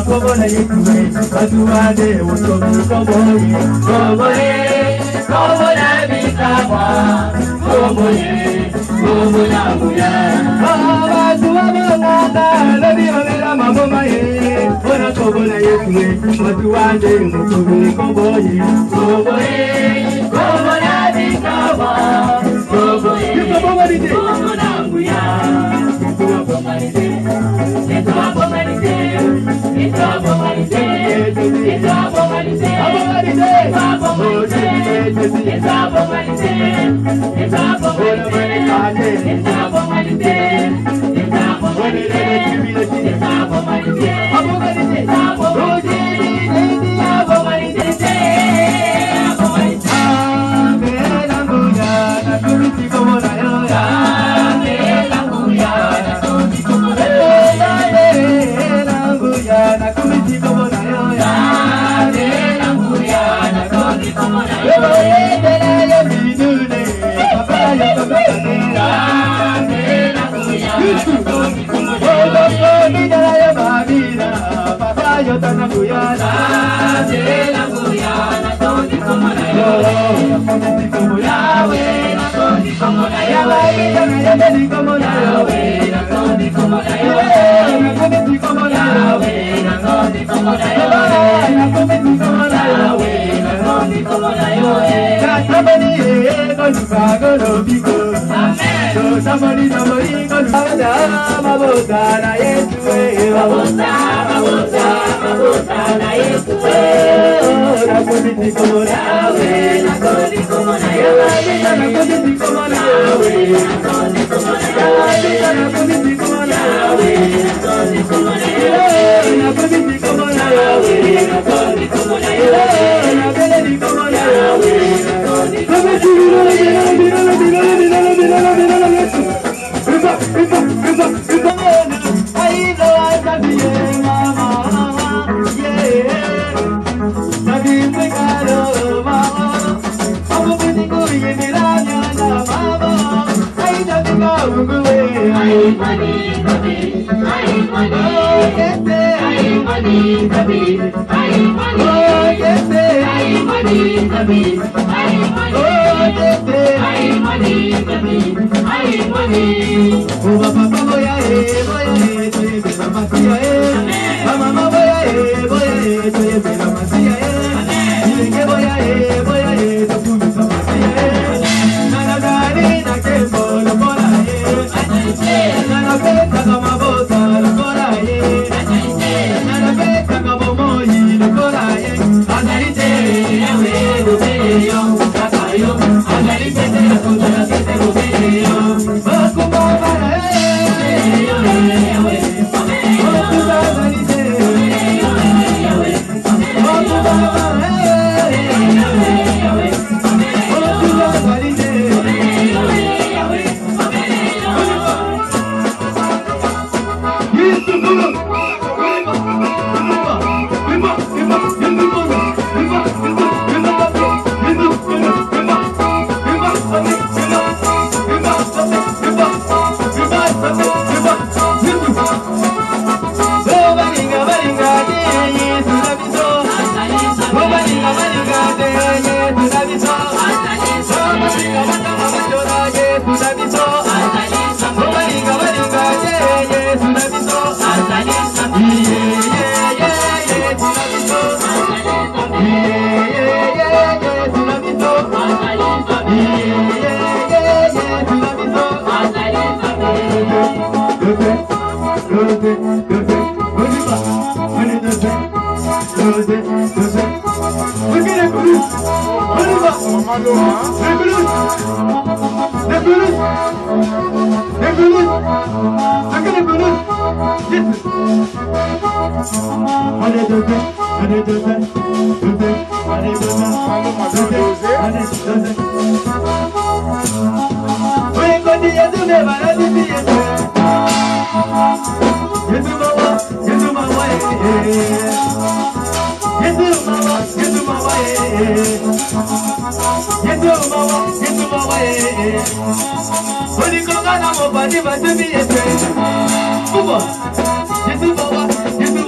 Kobona yekuwe, batuwade usomi koboye, koboye, kobona bikabwa, koboye, kobona buya. Abantu abanganda, labi babera maboma ye, bona kobona yekuwe, batuwade usomi koboye, koboye, kobona bikabwa, koboye, kobona buya. Somebody go to Mabosa na Yesu, Mabosa na Yesu. Na kodi como nawe, na kodi como nawe, na kodi como nawe, na kodi como nawe, na kodi como nawe, na kodi como nawe, na kodi como nawe, na kodi como nawe, na kodi como nawe, Yesu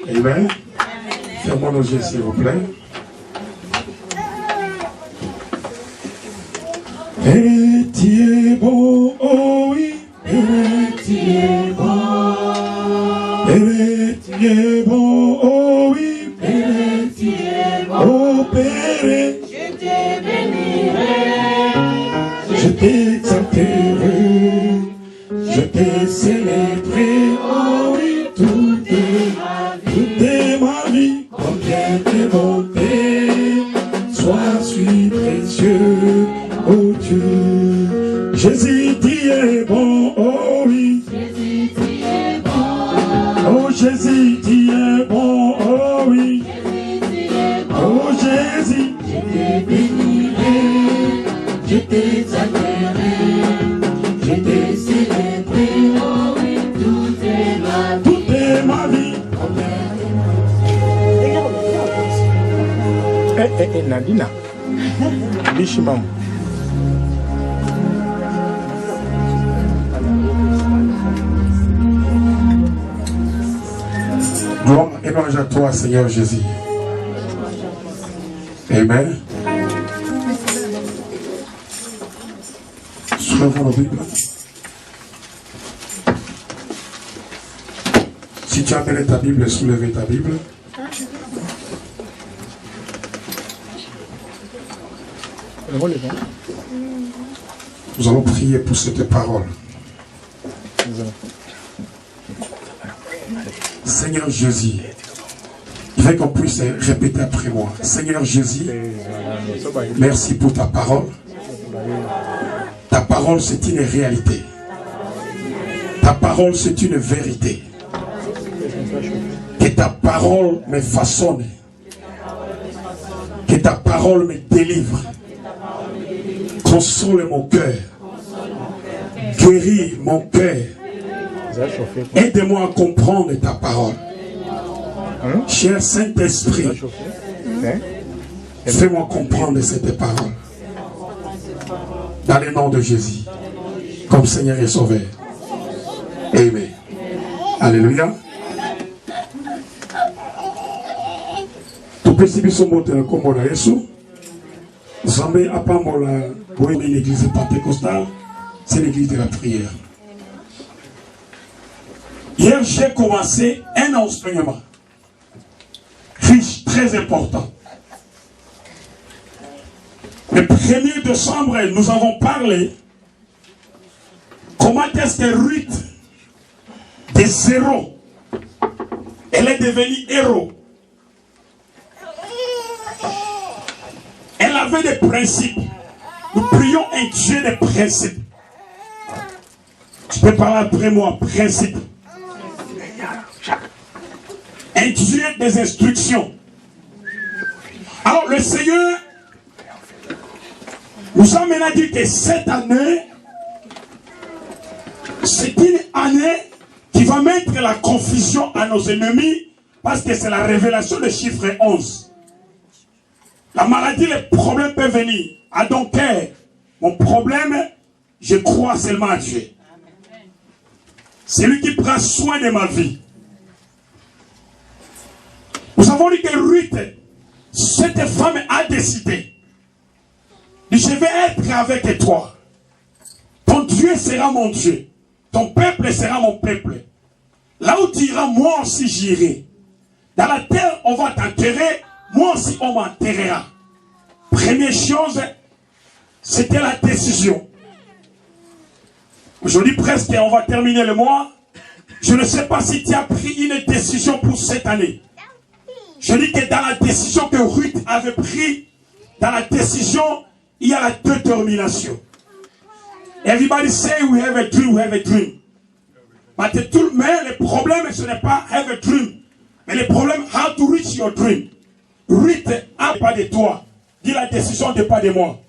Amen. Fermons nos yeux, s'il vous plaît. Et tu es beau, oh oui. Et tu es beau. Et tu es beau, oh oui. Et tu es beau. Oh Père, je te bénirai. Je t'exalterai. Je te célébrerai, oh oui, toute ma vie, combien de bonté, sois suis précieux, oh Dieu. Jésus, tu es bon, oh oui. Jésus, tu es bon. Oh Jésus, tu es bon, oh oui. Jésus, tu es bon. Oh Jésus, je te bénirai, je t'exalterai, je te célébrerai, oh oui, toute ma vie. Nadina, Bishimam. Gloire et louange à toi, Seigneur Jésus. Amen. Soulevons nos Bibles. Si tu as amené ta Bible, soulevez ta Bible. Nous allons prier pour cette parole. Seigneur Jésus, il faut qu'on puisse répéter après moi. Seigneur Jésus, merci pour ta parole. Ta parole, c'est une réalité. Ta parole, c'est une vérité. Que ta parole me façonne. Que ta parole me délivre. Console mon cœur. Guéris mon cœur. Aide-moi à comprendre ta parole. Cher Saint-Esprit, fais-moi comprendre cette parole. Dans le nom de Jésus, comme Seigneur et Sauveur. Amen. Alléluia. Tout petit biso moto comme la Yesu. Zambé apambola pour l'église pentecostale, c'est l'église de la prière. Hier, j'ai commencé un enseignement riche, très important. Le 1er décembre, nous avons parlé comment est-ce que Ruth, de zéro, elle est devenue héros. Elle avait des principes. Nous prions un Dieu de principes. Tu peux parler après moi, principes. Un Dieu des instructions. Alors le Seigneur nous a maintenant dit que cette année, C'est une année qui va mettre la confusion à nos ennemis parce que c'est la révélation de chiffre 11. La maladie, les problèmes peuvent venir. À donc, mon problème, je crois seulement à Dieu. C'est lui qui prend soin de ma vie. Nous avons dit que Ruth, cette femme a décidé. Je vais être avec toi. Ton Dieu sera mon Dieu. Ton peuple sera mon peuple. Là où tu iras, moi aussi j'irai. Dans la terre, on va t'enterrer. Moi aussi, on m'enterrera. Première chose, c'était la décision. Aujourd'hui, presque, on va terminer le mois. Je ne sais pas si tu as pris une décision pour cette année. Je dis que dans la décision que Ruth avait prise, dans la décision, il y a la détermination. Everybody say we have a dream, we have a dream. Mais le problème, ce n'est pas have a dream. Mais le problème, how to reach your dream. Ruth n'a pas de toi. Dis la décision n'est pas de moi.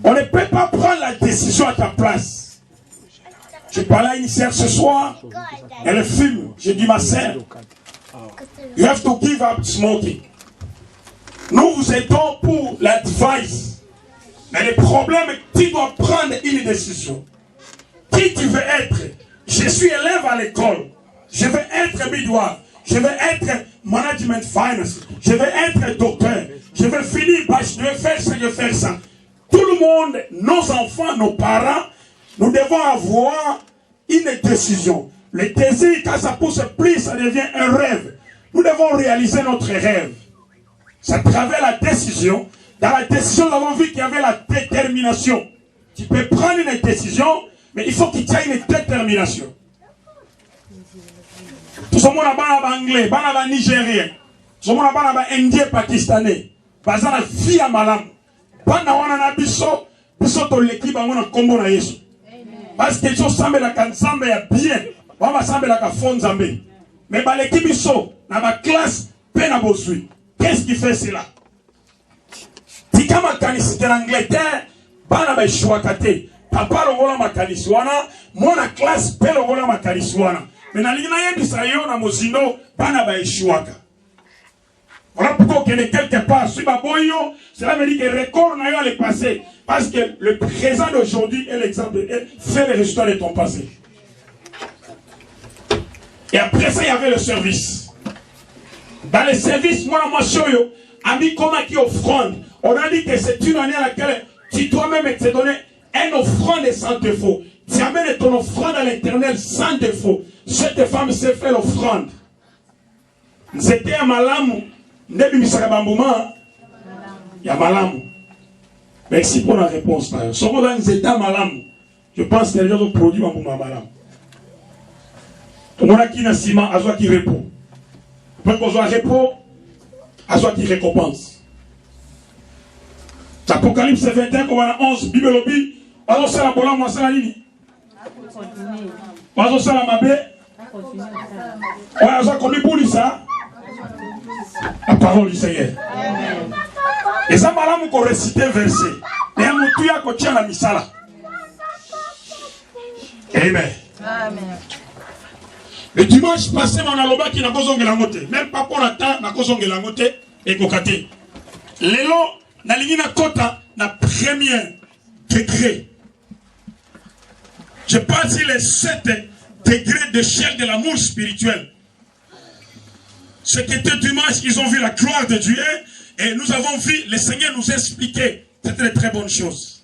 On ne peut pas prendre la décision à ta place. Je parlais à une sœur ce soir. Elle fume. J'ai dit, ma sœur, you have to give up smoking. Nous vous aidons pour l'advice. Mais le problème, tu dois prendre une décision. Qui tu veux être? Je suis élève à l'école. Je veux être midwife. Je veux être management finance. Je veux être docteur. Je veux finir, je veux faire ça, je veux faire ça. Tout le monde, nos enfants, nos parents, nous devons avoir une décision. Le désir, quand ça pousse plus, ça devient un rêve. Nous devons réaliser notre rêve. Ça travers la décision. Dans la décision, nous avons vu qu'il y avait la détermination. Tu peux prendre une décision, mais il faut qu'il y ait une détermination. Tout le monde a anglais, a nigérien, tout le monde a indien, pakistanais. Parce que la vie à malam. Parce que les gens semblent la bien. On va sembler la fond zambé. Mais l'équipe iso, dans ma classe, peine à bosser. Qu'est-ce qui fait cela? Si comme en Angleterre, bana ba chouakate. Papa le vola ma kaniswana, moi la classe pe le vola ma kaniswana. Mais dans l'igna yebisrayo na mozino, bana ba chouaka. Voilà pourquoi qu'il est quelque part, si ma boyo, cela veut dire que le record n'a pas le passé. Parce que le présent d'aujourd'hui est l'exemple, fait le résultat de ton passé. Et après ça, il y avait le service. Dans le service, moi, ami comme qui offrande. On a dit que c'est une année à laquelle tu dois même te donner une offrande sans défaut. Tu amènes ton offrande à l'Éternel sans défaut. Cette femme s'est fait l'offrande. C'était un malam. Il y a malam. Merci pour la réponse. Je pense que les gens ont produit un malam. Tout le monde qui n'a ciment, à soi qui répond. Après qu'on soit répond, à soi qui récompense. L'Apocalypse 21, comme on a 11, Bible lobby, on a la bola, on a la ligne. On a la mabé. On a connu pour lui ça. La parole du Seigneur. Et ça, madame, qu'on récite verset. Et un moutou à côté à la misala. Amen. Le dimanche passé, on a l'oba qui n'a pas zongue la motte. Même pas pour la temps, n'a pas zongue la motte et kokate. L'élo, n'a l'ingina kota, n'a premier degré. Je pense qu'il est 7 degrés de chair de l'amour spirituel. Ce qui était dimanche, ils ont vu la gloire de Dieu et nous avons vu, le Seigneur nous expliquer. C'était de très bonnes choses.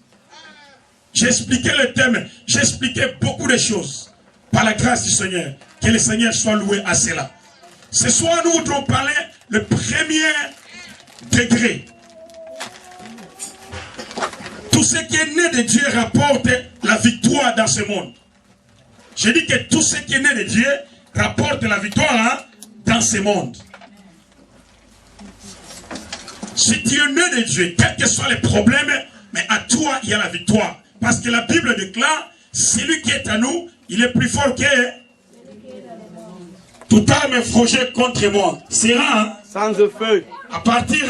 J'ai expliqué le thème, j'ai expliqué beaucoup de choses. Par la grâce du Seigneur, que le Seigneur soit loué à cela. Ce soir, nous voudrons parler le premier degré. Tout ce qui est né de Dieu rapporte la victoire dans ce monde. Je dis que tout ce qui est né de Dieu rapporte la victoire dans ce monde. Si tu es né de Dieu, quels que soient les problèmes, mais à toi, il y a la victoire. Parce que la Bible déclare, celui qui est à nous, il est plus fort que tout arme forgée contre moi. Sera sans feu. À partir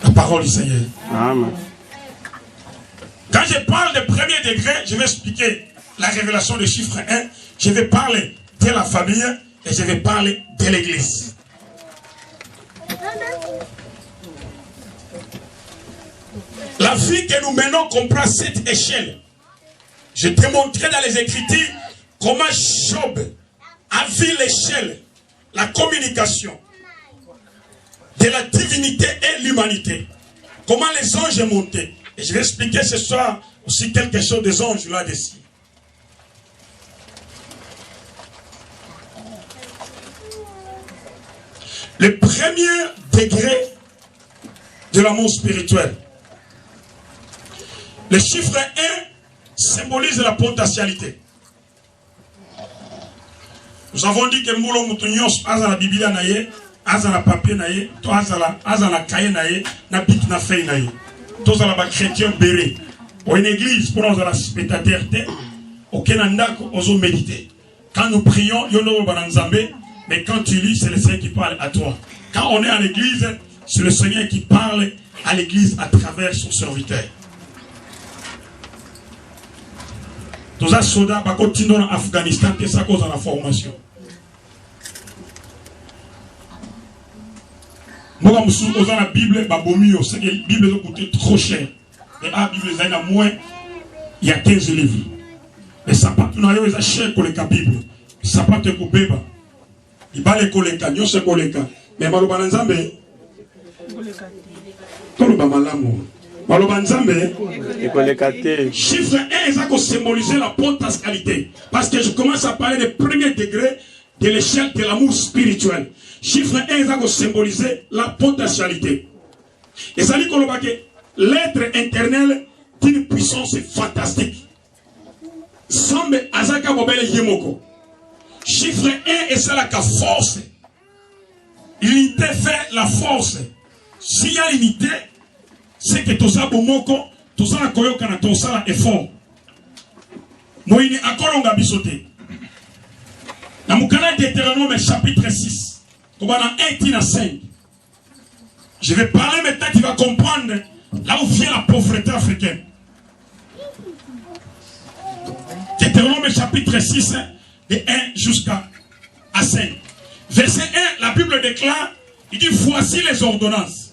la parole du Seigneur. Amen. Quand je parle de premier degré, je vais expliquer la révélation du chiffre 1. Je vais parler de la famille et je vais parler de l'église. La vie que nous menons comprend cette échelle. Je t'ai montré dans les Écritures comment Job a vu l'échelle, la communication de la divinité et l'humanité. Comment les anges sont montés. Et je vais expliquer ce soir aussi quelque chose des anges là-dessus. Le premier degré de l'amour spirituel. Le chiffre 1 symbolise la potentialité. Nous avons dit que Moulo Moutonios a la Bible naïe, a la papier naïe, a la cahier naïe, n'a bit na feuille naïe. Tous à la chrétien béré. Pour une église, pour nous à la spectateur, aucun andak oso méditer. Quand nous prions, yono bananzambe, mais quand tu lis, c'est le Seigneur qui parle à toi. Quand on est à l'église, c'est le Seigneur qui parle à l'église à travers son serviteur. Tous les soldats qui continuent en Afghanistan, c'est à cause de la formation. Moi, je suis dans la Bible, c'est que la Bible coûte trop cher. Et la Bible, il moins, il y a 15 livres. Mais ça pas tout le cher que la Bible. Ça pas te couper. Il va les coller, il se coller. Mais Maloba Nzambe, Toloba Malamu. Maloba Nzambe, chiffre 1, ça symboliser la potentialité. Parce que je commence à parler du premier degré de l'échelle de l'amour spirituel. Chiffre 1, ça symboliser la potentialité. Et ça dit que l'être éternel d'une puissance fantastique. Sambe Azaka Mobile Yemoko. Chiffre 1 et c'est la force. L'unité fait la force. S'il y a l'unité, c'est que tout ça bomoko, tout ça la koyokana, tout ça effort. Moïne akolonga bisoté. Dans mon canal Deutéronome chapitre 6, comme dans 1 à 5. Je vais parler maintenant, tu vas comprendre là où vient la pauvreté africaine. Deutéronome chapitre 6, de 1 jusqu'à 5. Verset 1, la Bible déclare, il dit, voici les ordonnances.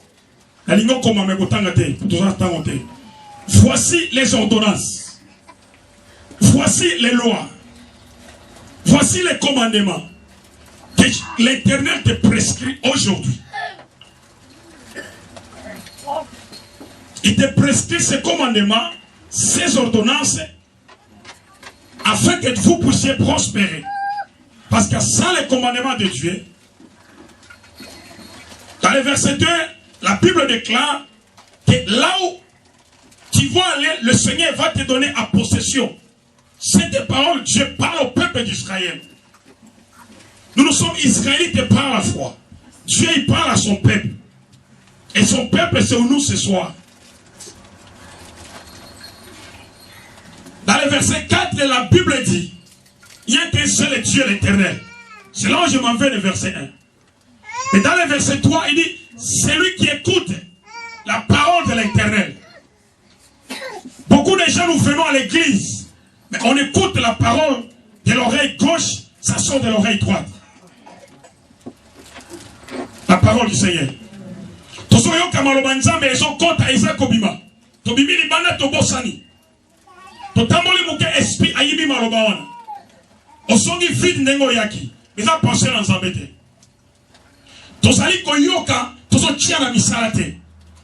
Voici les ordonnances. Voici les lois. Voici les commandements que l'Éternel te prescrit aujourd'hui. Il te prescrit ces commandements, ces ordonnances, afin que vous puissiez prospérer. Parce que sans les commandements de Dieu, dans le verset 2, la Bible déclare que là où tu vas aller, le Seigneur va te donner en possession. Cette parole, Dieu parle au peuple d'Israël. Nous sommes Israélites par la foi. Dieu il parle à son peuple. Et son peuple, c'est nous ce soir. Dans le verset 4, la Bible dit, il y a qu'un seul Dieu l'Éternel. C'est là où je m'en vais, le verset 1. Et dans le verset 3, il dit, c'est lui qui écoute la parole de l'Éternel. Beaucoup de gens, nous venons à l'église, mais on écoute la parole de l'oreille gauche, ça sort de l'oreille droite. La parole du Seigneur. Tosoyo kamaloba nzambe ezo kota eza kobima. Tobimi libanda tobosani. Totamboli muke esprit ayibi maloba wana. Osongi vide ndengo yaki. Eza penser dans nzambe te. Tozali koyoka tozo tia na misala te.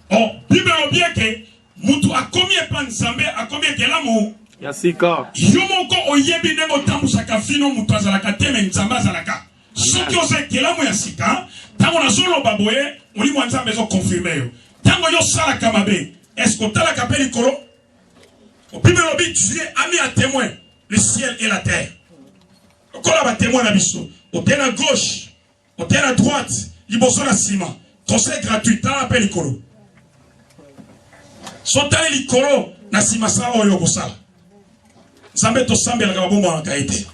Oh, Bible obie ke mutu akomi epa nzambe akomi ekelamu. Yasika. Yomoko oyebi ndengo tambusaka vino mutu azalaka te me nzambe azalaka. Soki oza ekelamu ya sika, tango na zolo baboye, oli mwanzambe ezo confirmer yo. Tango yo sala kamabe, est-ce que tala kapeli kolo? Au Bible obi Dieu a mis à témoin le ciel et la terre. Kola ba témoin na biso. Au terre à gauche, au terre à droite, liboso na sima. Conseil gratuit, tala apeli kolo. Sotale likolo na sima sa oyo kosala. Zambe to sambe la kabombo na kaite.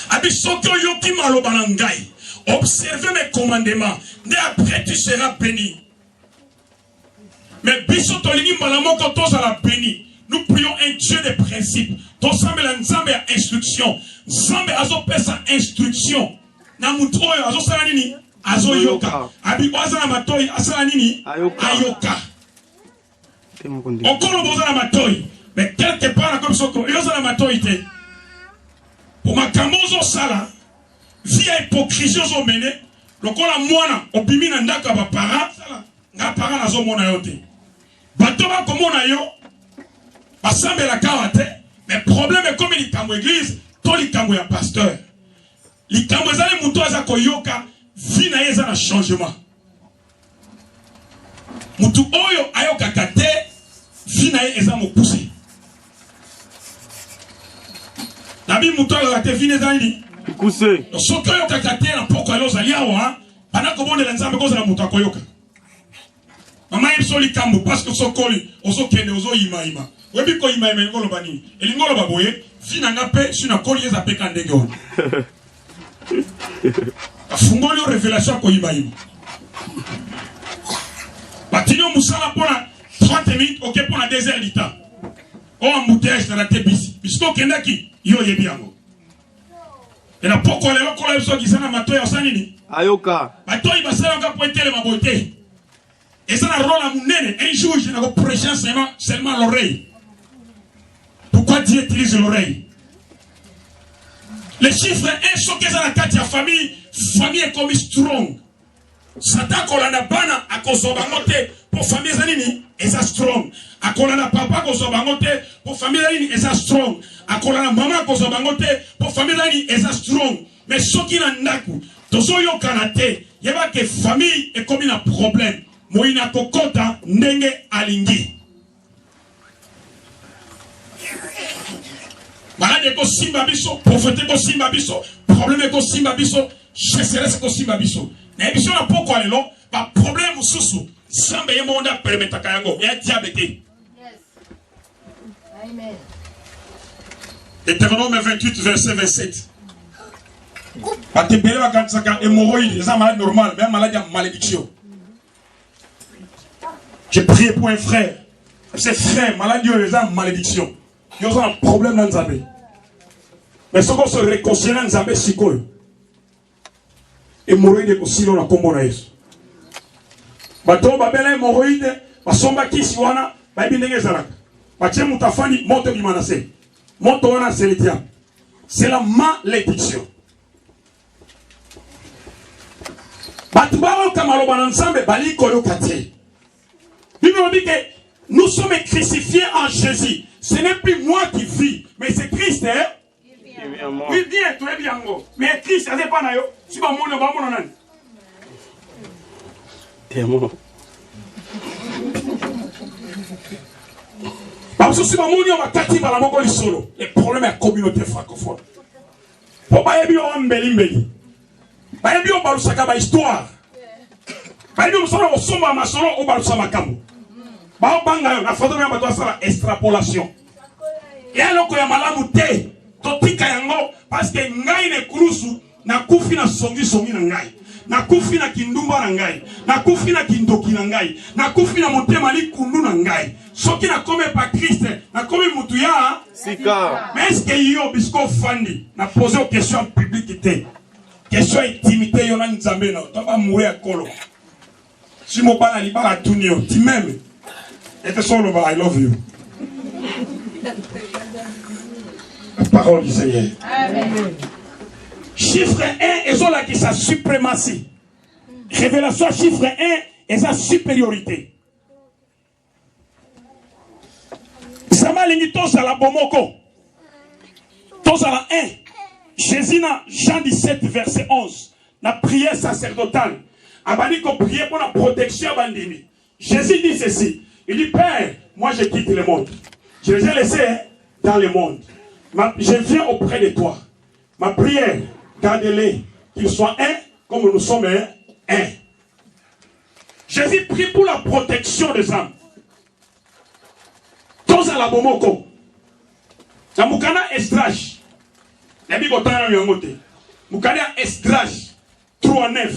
Abisokyo yoki maloba na ngai. Observez mes commandements. Dès après tu seras béni. Mais biso tolingi malamoko toza la béni. Nous prions un poser des principes. To sambela nzambe ya instruction. Nzambe azo pesa instruction. Na mutu oyo azo sala nini? Azo yoka. Abi oza na matoi asala nini? Ayoka. Okolo boza na matoi. Mais quelque part comme soko, yoza na matoi te. Pour makambo ozo sala, via hypocrisie ozo mene, lokola mwana obimi na ndaka ba para, nga para nazo mona yo te. Bato ba komona yo, basambela kawa te, mais problème est comme likambo église, to likambo ya pasteur. Likambo ezali muto aza koyoka, vi na eza na changement. Mutu oyo ayoka kate, vi na eza mokuse. Nabi mutu ayoka te, vi na eza nini? Mokuse. Soki oyoka kate na poko alo zali awa, pana kobondela nzambe kozala mutu akoyoka. Mama yebso likambo, parce que sokoli, ozo kende, ozo ima ima. Webi ko ima ima ngolo bani. Elingolo baboye, fina ngape, suna koli yeza peka ndenge ono. Afungoli o révélation ko ima ima. Batinyo musala pona 30 minutes, ok pona 2 heures du temps. O embouteillage na te bisi. Bisko kendaki, yo yebi yango. Et la poko lelo kola yebso kisana matoya osanini? Ayoka. Matoyi basala nga pointele mabote. Et ça a un rôle à mon nez. Un jour, je n'ai pas prêché seulement l'oreille. Pourquoi Dieu utilise l'oreille? Les chiffres 1 sont que dans la carte de la famille. Famille est comme strong. Satan kolana bana à cause de bangote pour famille zanini et ça strong. À kolana papa cause de bangote pour famille zanini et ça strong. À kolana maman cause de bangote pour famille zanini et ça strong. Mais ce qui n'a ndaku, tozo yo kanate, yeba que famille est comme un problème. Moïna kokota nenge alingi. Malade ko simba biso, prophète ko simba biso, problème ko simba biso, chasseresse ko simba biso. Na biso na poko alelo, ba problème mususu, sambe ye monda permettre kayango, ya diabete. Yes. Amen. Deutéronome 28 verset 27. Batebele bakansaka hémorroïde, les malades normal, même malade ya malédiction. J'ai prié pour un frère. Ces frères, malades, ils ont une malédiction. Ils ont un problème dans Nzambé. Mais ce qu'on se réconcilie dans Nzambé, c'est quoi? Hémorroïde aussi, on a combo na yesu. Bato babela hémorroïde, basomba kisi wana, baibi ndenge zalaka. Batie mutafani, moto bimanase. Moto wana c'est le diable. C'est la malédiction. Bato bawo kamaloba na Nzambe, bali koyo katie. Bible dit que nous sommes crucifiés en Jésus. Ce n'est plus moi qui vis, mais c'est Christ. Hein? Oui, bien, tu es bien. Mais Christ, c'est pas naïo. Si tu vas mourir, t'es mort. Parce que si tu vas mourir, on va t'attirer par la mort solo. Le problème est la communauté francophone. Pour pas y avoir un bel imbéli. Pas y avoir une histoire. Pas y avoir un sombre masolo ou un makambo. La photo de extrapolation. Et alors que malamu te, totika yango parce que ngai ne krusu na kufi na songi na ngai. Na kufi na kindumba na ngai. Na kufi na kindoki na ngai. Na kufi na motema li kundu na ngai. Soki na kome pa Christ, na kome mutu ya sika. Mais est-ce que yo bisko fandi na poser aux questions publiques te. Question intimité yo na Nzambe na. To ba mourir kolo. Si mo bana libala tunio, ti même. Et c'est solo, I love you. La parole du Seigneur. Amen. Chiffre 1 est là qui sa suprématie. Révélation chiffre 1 est sa supériorité. Sama lingi toza la bomoko. Toza la 1. Jésus na Jean 17 verset 11. La prière sacerdotale. Abani ko prier pour la protection bandini. Jésus dit ceci. Il dit, Père, moi je quitte le monde. Je les ai laissés dans le monde. Je viens auprès de toi. Ma prière, garde-les, qu'ils soient un, comme nous sommes un. Jésus prie pour la protection des âmes. Tous à la bomoko. La moukana estrage. La bigotana yangote. Moukana estrage. 3-9.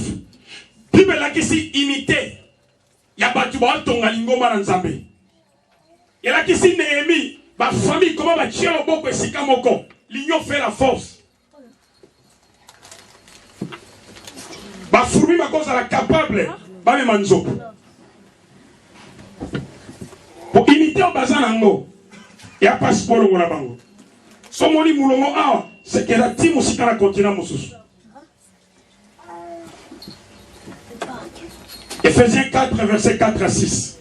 Bible la kisi imité. Ya batu ba tonga lingoma na Nzambe. Ela kisi Néhémie Ma famille, comment va tirer le bon esika moko? L'union fait la force. Ma fourmi, ma cause, elle est capable. Ba me manzo. Pour imiter au bazar nango. Il y a passeport au Monabango. Son moni moulongo, c'est que la team aussi dans le continent Moussous. Ephésiens 4, verset 4 à 6.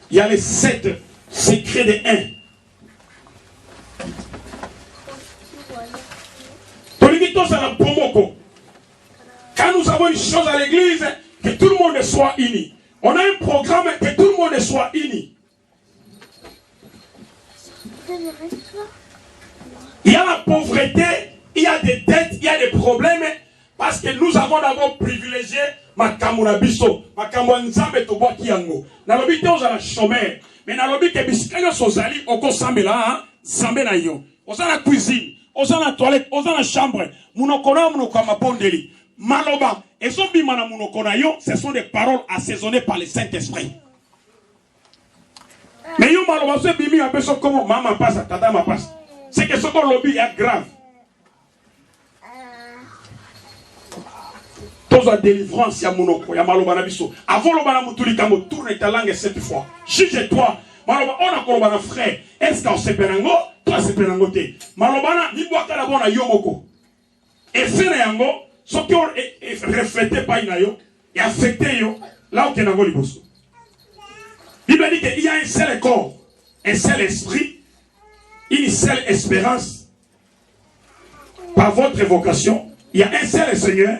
Il y a les 7 secrets des 1. Quand nous avons une chose à l'église, que tout le monde soit uni. On a un programme que tout le monde soit uni. Il y a la pauvreté, il y a des dettes, il y a des problèmes, parce que nous avons d'abord privilégié makambo na biso, makambo nzambe to boki yango. Na lobi te ozala chômeur, mais na lobi ke bisikanya sozali oko sambela zambe na yo. Ozala cuisine, ozala toilette, ozala chambre, munoko na munoko mabondeli. Maloba, ezombi mana munoko na yo, ce sont des paroles assaisonnées par le Saint-Esprit. Mais yo maloba se bimi un peu so comme maman passe, tata ma passe. C'est que ce qu'on lobby est grave. Tous la délivrance, il y a monoko, il y a maloba na biso. Avant le bana mutuli kamo tourne ta langue 7 fois. Juge-toi. Maloba on a kolobana frère. Est-ce qu'on se penango? Toi se penango te. Maloba na ni boaka la bona yomoko. Et fait na yango, ce qui ont reflété par inayo et affecté yo là où kenago liboso. Bible dit qu'il y a un seul corps, un seul esprit, une seule espérance. Par votre évocation, il y a un seul Seigneur,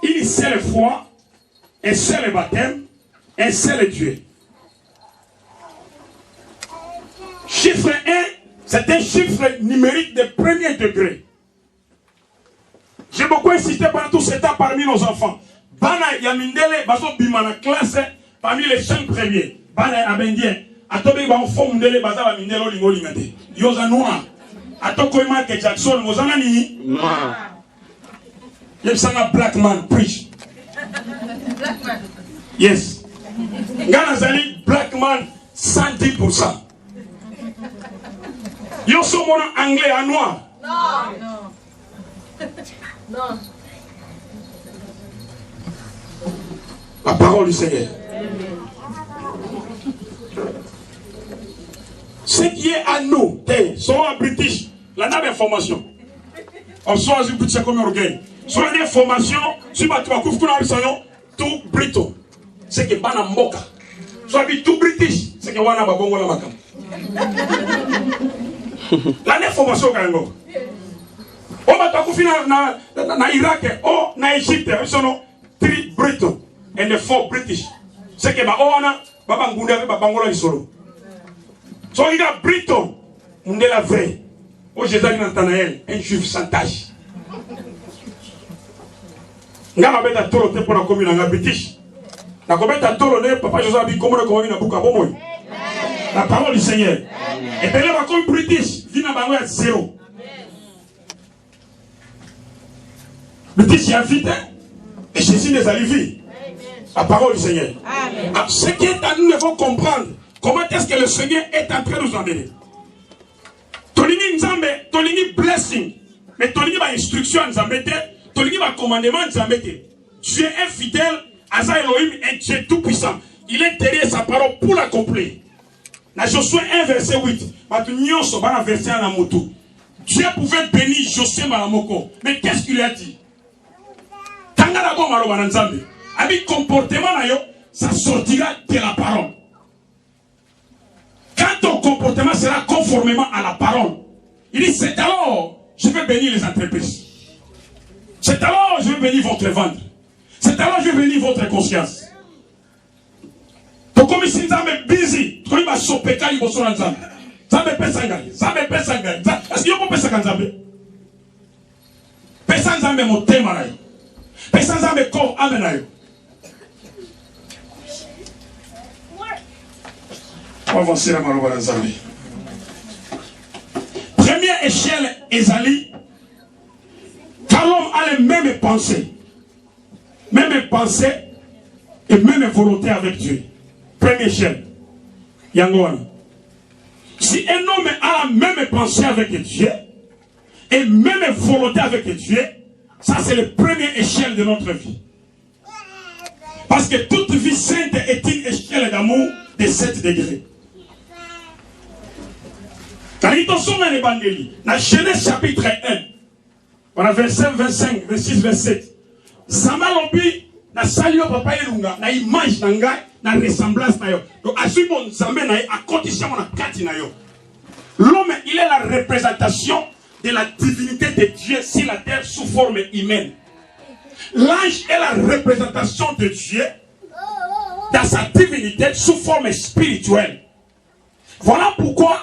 une seule foi, un seul baptême, un seul Dieu. Chiffre 1, c'est un chiffre numérique de premier degré. J'ai beaucoup insisté pendant tout ce temps parmi nos enfants. Bana Yamindele, Baso Bimana classe parmi les 5 premiers. Bana Abendien, Atobe Banfo Mundele, Baza Mindelo Lingo Lingate. Yosa Noir. Atoko Michael Jackson, Mozana Ni. Yepsanga Black Man preach. Black man. Yes. Gana Zali Black Man 110%. Yoso Mona anglais à noir. Non. Non. Non. La parole du Seigneur. Ce qui est à nous, sont en British, la nave information. On soit un petit comme orgueil. Soit une information, si tu vas couvrir le salon, tout Brito. C'est que Bana Moka. Soit tout British, c'est que Wana Babongo la Makam. La information, quand même. On va couvrir na Irak, oh, na Égypte, ils sont 3 Brito and the 4 British. C'est que Baona, Babangunda, Babangola Isolo. So il a Briton, on est la vraie. Oh Jésus Nathanaël, un juif sans tache. Nga beta tolo te pour la commune en British. Na beta tolo ne papa Joseph bi comme na buka bomoy. La parole du Seigneur. Et puis là comme British, vina bango à 0. British y a vite et Jésus les a livrés. La parole du Seigneur. Amen. Ce qui est à nous devons comprendre. Comment est-ce que le Seigneur est en train de nous emmener? Tolingi Nzambe, tolingi blessing, mais tolingi ba instruction Nzambe te, tolingi ba commandement Nzambe te. Tu es un fidèle, Asa Elohim, un Dieu tout puissant. Il est derrière sa parole pour l'accomplir. Dans Josué 1 verset 8, Matunyoso ba na verset en amoto. Dieu pouvait bénir Josué Malamoko, mais qu'est-ce qu'il lui a dit? Tanga la bombe aloba Nzambe. Avec comportement na yo, ça sortira de la parole. Quand ton comportement sera conformément à la parole, il dit, c'est alors je vais bénir les entreprises. C'est alors je vais bénir votre ventre. C'est alors je vais bénir votre conscience. Donc comme ici, nous sommes busy. Nous sommes sopeka liboso na Nzambe. Nzambe pesa ngai. Nzambe pesa ngai. Est-ce que vous pesa Nzambe? Pesa Nzambe motema na yo. Pesa Nzambe corps ame na yo. On va avancer la maloba dans Nzambe. Première échelle, Ezali. Quand l'homme a les mêmes pensées et même volonté avec Dieu. Première échelle. Yangoana. Si un homme a la même pensée avec Dieu, et même volonté avec Dieu, ça c'est la première échelle de notre vie. Parce que toute vie sainte est une échelle d'amour de 7 degrés. Dans la Genèse chapitre 1, voilà verset 25, 26, 27. Zambalobi, na salio papa elunga, na image na ngai, na ressemblance na yo. Donc, assume Nzambe na yo, à condition na kati na yo. L'homme, il est la représentation de la divinité de Dieu sur la terre sous forme humaine. L'ange est la représentation de Dieu dans sa divinité sous forme spirituelle. Voilà pourquoi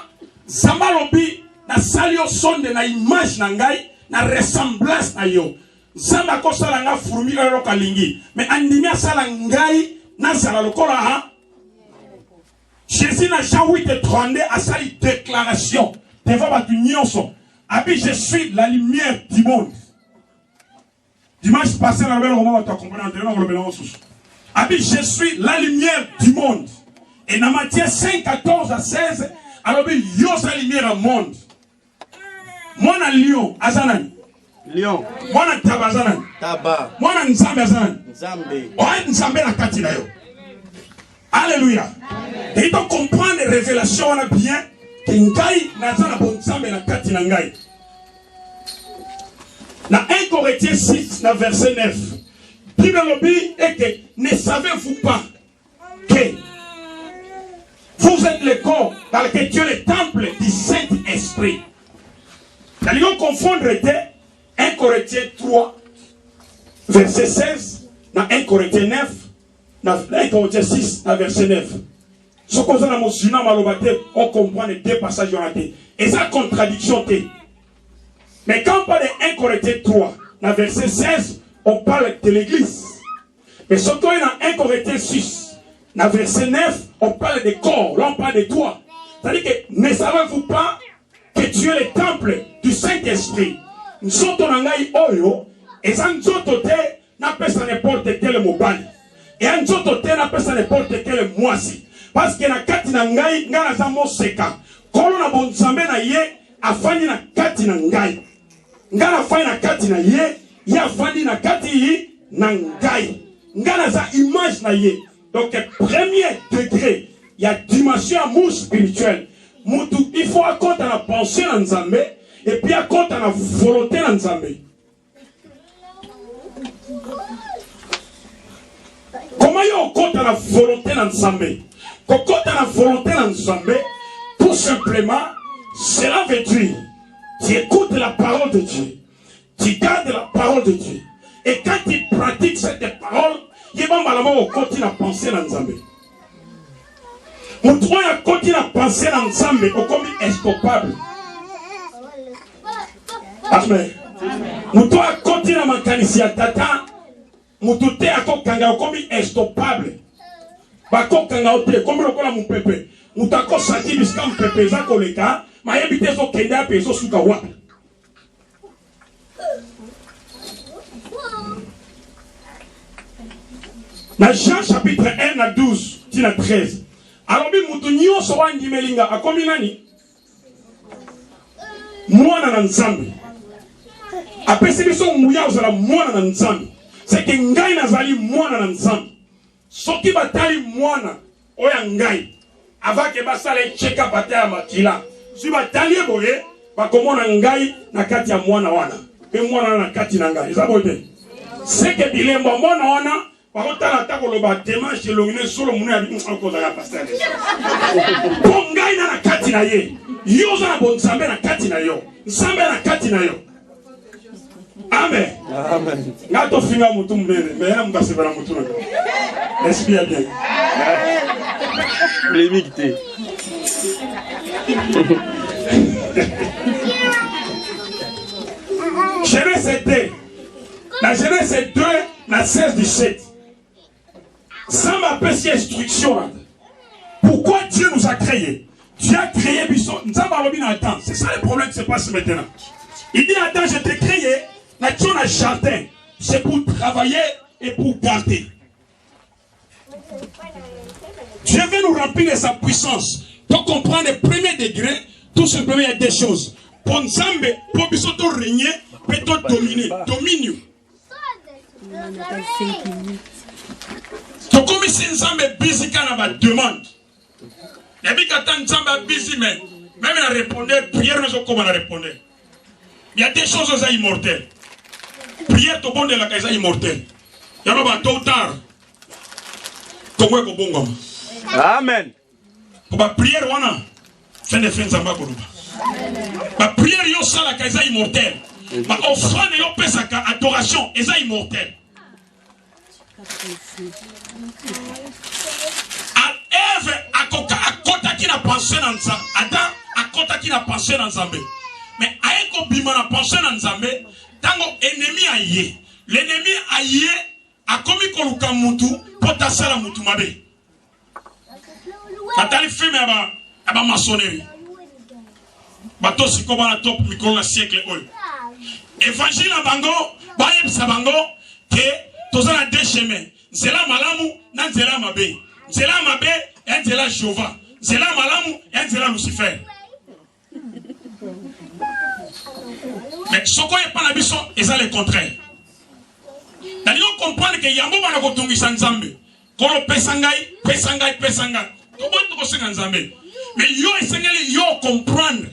Zambalobi, na salio sonde na image na ngai, na ressemblance na yo. Zamba ko sala nga fourmi ero kalingi, mais andimi sala ngai na sala lokola ha. Jésus na Jean 8:32 a sali déclaration devant batu nyonso. Abi je suis la lumière du monde. Dimanche passé na belle roman tu as compris entendre le bénévole sous. Abi je suis la lumière du monde. Et dans Matthieu 5:14 à 16, alors bi yo sa lumière au monde. Mona lion azanani. Lion. Mwana tabazana. Taba. Mwana nzambe azana. Nzambe. Oye nzambe na kati na yo. Alléluia. Et il doit comprendre les révélations on a bien que ngai nazana bon nzambe na kati na ngai. Na 1 Corinthiens 6 na verset 9. Bible lobby est que ne savez-vous pas que vous êtes le corps dans lequel Dieu est le temple du Saint-Esprit. Nous allons confondre 1 Corinthiens 3, verset 16, dans 1 Corinthiens 9, dans 1 Corinthiens 6, dans verset 9. Ce qu'on a mentionné, on comprend les deux passages en été. Et ça, contradiction. Mais quand on parle de 1 Corinthiens 3, dans verset 16, on parle de l'église. Mais ce qu'on a dans 1 Corinthiens 6, dans verset 9, on parle des corps. Là, on parle de toi. C'est-à-dire que ne savez-vous pas que tu es le temple du Saint-Esprit? Nzoto na ngai oyo eza nzoto te na pesa n'importe quel mobali et nzoto te na pesa n'importe quel mwasi parce que na kati na ngai ngana za moseka kolo na bonzambe na ye afandi na kati na ngai ngana afandi na kati na ye ye afandi na kati na ngai ngana za image na ye. Donc premier degré il y a dimension amour spirituel mutu il faut compte na pensée na nzambe. Et puis à compte à la volonté dans Nzambe. Comment il y a compte à la volonté dans Nzambe? Quand compte à la volonté dans Nzambe, tout simplement, cela veut dire, tu écoutes la parole de Dieu, tu gardes la parole de Dieu. Et quand tu pratiques cette parole, il va malheureusement continuer à penser dans Nzambe. Nous trouvons à continuer à penser dans Nzambe comme instoppable. Amen. Muto a continué à m'encanisser à tata. Muto te a kokanga comme instoppable. Bako kanga ote comme le kola mon pepe. Muto a ko senti biska mon pepe za koleka. Ma yebite zo kenda pe zo suka wa. Dans Jean chapitre 1 à 12, tina 13. Alors bi muto nyo so wangi melinga akomi nani? Mwana na Nzambe. Après c'est biso mouya ozala mwana na Nzambe. C'est que ngai nazali mwana na Nzambe. Soki batali mwana oya ngai avake basala check up ataya makila. Si batali boye bakomona ngai na kati ya mwana wana. Pe mwana na kati na ngai. Ezabote. C'est que bilembo mwana wana bakotala ta koloba dimanche longine solo munu ya bikoza ya pasteur. Bon ngai na kati na ye. Yo za bon Nzambe na kati na yo. Nzambe na kati na yo. Amen. Amen. Ngato finga mutu mbele, mais y'a m'kase bala mutu nanga. Respire bien. Polémique t'es. Genèse 2. La Genèse 2, la 16-17. Ça m'appelle cette instruction là. Pourquoi Dieu nous a créés? Dieu a créé Bisson. Nous avons attends. C'est ça le problème qui se passe maintenant. Il dit attends, je t'ai créé. Nation à jardin, c'est pour travailler et pour garder. Dieu veut nous remplir de sa puissance. Pour comprendre le premier degré, Tout simplement, il y a des choses. Pour Nzambe, pour bisoto régner, peut dominer. Dominion. Donc, comme si Nzambe busy quand on va demander. Il y a des gens qui Nzambe busy, mais même à répondre, prière ne sont comment répondre. Il y a des choses qui sont immortelles. Prière, tout le monde est là, qui est immortelle. Il y a des tôt ou tard. Comment est-ce que bon? Amen. Pour la prière, on a fait des fins Nzambe. La prière, yo sala ka eza immortel. Ma offrande yo pesa ka adoration eza immortel. Eve akota ki na penser dans ça. Adam akota ki na penser dans Nzambe. Mais aeko bima na penser dans Nzambe, tango ennemi aye. L'ennemi aye a komi koluka mutu pota sala mutu mabe. Natali feme aba maçonnerie. Bato siko bana top mikolo na siècle oyo. Évangile na bango, ba yebisa bango ke tozana deux chemins. Nzela malamu na nzela mabe. Nzela mabe et nzela Jéhovah. Nzela malamu et nzela Lucifer. Mais soko ye pana biso eza le contraire. D'ailleurs comprendre que yambo bana ko tungisa Nzambe. Kolo pesangai. To bon to senga Nzambe. Mais yo esengeli yo comprendre.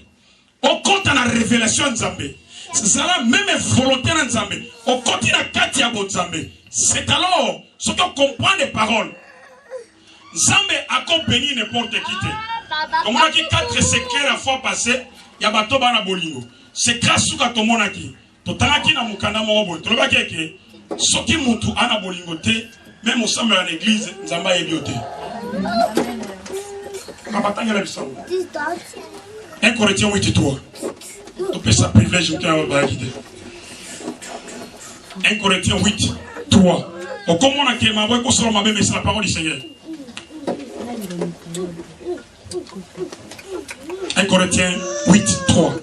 Au compte de la révélation de Nzambe. C'est la même volonté de Nzambe. Au compte de la katia de Nzambe. C'est alors ce qu'on comprend des paroles. Nzambe a béni n'importe qui. Comme on a dit 4 secrets la fois passée, il y a bateau bana bolingo. C'est grâce à tout le monde qui. Tout le qui na mukanda mo tout le monde qui. Ce qui mutu ana bolingo te, même au sein de l'église, Nzambe a bioté. Abatanga la bisou. 1 Corinthiens 8:3. Tu peux ça privilège qui a pas guidé. 1 Corinthiens 8:3. Au comment on a qui m'a voix sur ma mais c'est la parole du Seigneur. 1 Corinthiens 8:3.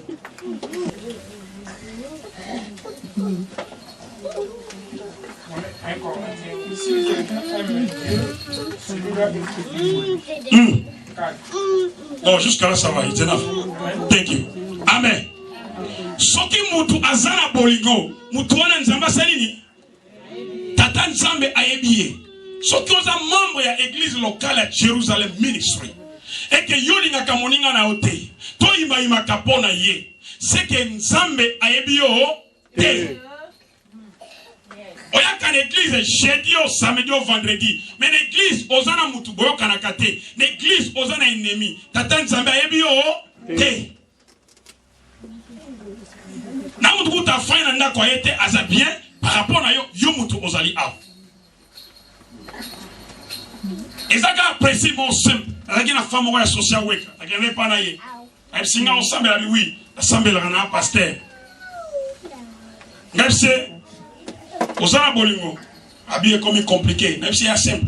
Non, jusqu'à là, ça va. It's enough. Thank you. Amen. Soki mutu azana bolingo, mutu wana Nzamba salini. Tata Nzambe ayebiye. Soki oza membre ya église locale à Jerusalem Ministry. Et que yoli na kamoninga na ote. To ima kapona ye. C'est que Nzambe ayebiyo te. Oya kan église jeudi au samedi au vendredi. Mais l'église ozana mutu boyo kanakate. L'église ozana ennemi. Tata Nzambe ayebiyo te. Na mutu kuta faina ndako ayete aza bien par rapport à yo mutu ozali aw. Ezaka principe mon simple. Avec une femme au social work. Avec un panaye. Avec singa ensemble la oui. Ensemble la pasteur. Même si ozana bolingo habillé comme compliqué. Même si c'est simple.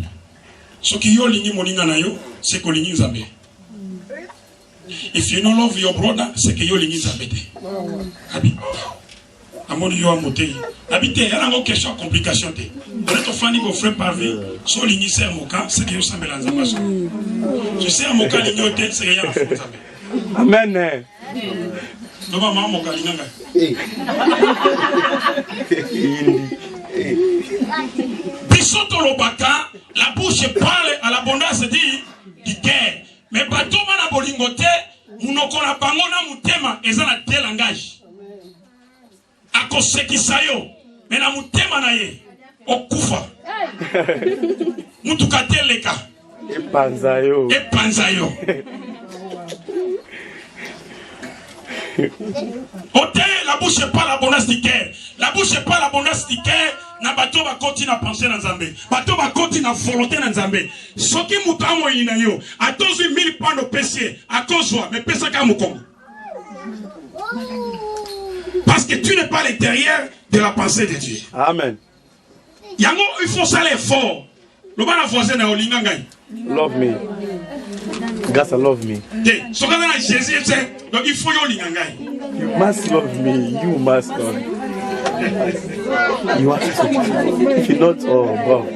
Ce qui yo lingi moninga na yo, c'est que lingi Nzambe. If you don't love your brother, c'est que yo lingi Nzambe te. Abi. Amoni yo amote. Habité, elle a une question complication te. Pour être fan de frère parvi, so lingi c'est moka, c'est que yo Nzambe la Nzamba. Je sais moka lingi te, c'est que yo Nzambe. Amen. No maman moka linga. Bisoto lobaka, la bouche parle à l'abondance du cœur. Mais bateau na bolingote, munoko na bango na mutema eza na tel langage. Akosekisa yo, mais na mutema na ye okufa. Mutuka teleka. Epanza yo. Ôtez la bouche et pas l'abondance du cœur. La bouche et pas l'abondance du cœur. Na bateau va continuer à penser dans Nzambe. Bateau va continuer à volonté dans Nzambe. Ce qui moutamo inayo. À 12 000 points de péché. À cause de mais péché comme Mukongo. Parce que tu n'es pas à l'intérieur de la pensée de Dieu. Amen. Yango, il faut ça l'effort. Le bana voisin na olinga ngai. Love me. God love me. So quand on a Jésus, donc il faut y olinga ngai. You must love me. You must love me. You have to. If you not, oh, wow.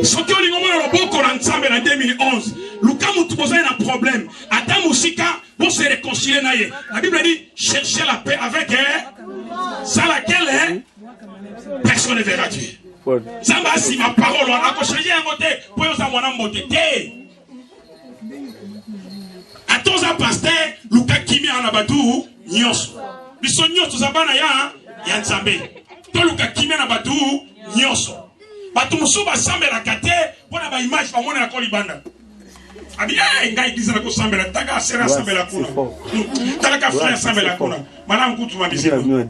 Soki olingo mwana loboko na Nzambe na 2011. Luka mutu boza na problème. Ata musika pour se réconcilier. La Bible dit, cherchez la paix avec elle, sans laquelle personne ne verra Dieu. Zamba si ma parole, on a changé un côté, pour nous avoir un côté. À tous un pasteur, Luka Kimi en abadou, nyos. Biso nyos, zabana ya, yanzambe. To Luka Kimi en abadou, nyos. Batu musuba sambe la kate, pour la image, pour moi, la kolibanda. Abi ngai église na ko sambela taka sera sambela kuna taka frère sambela kuna malam kutu ma bisiko comment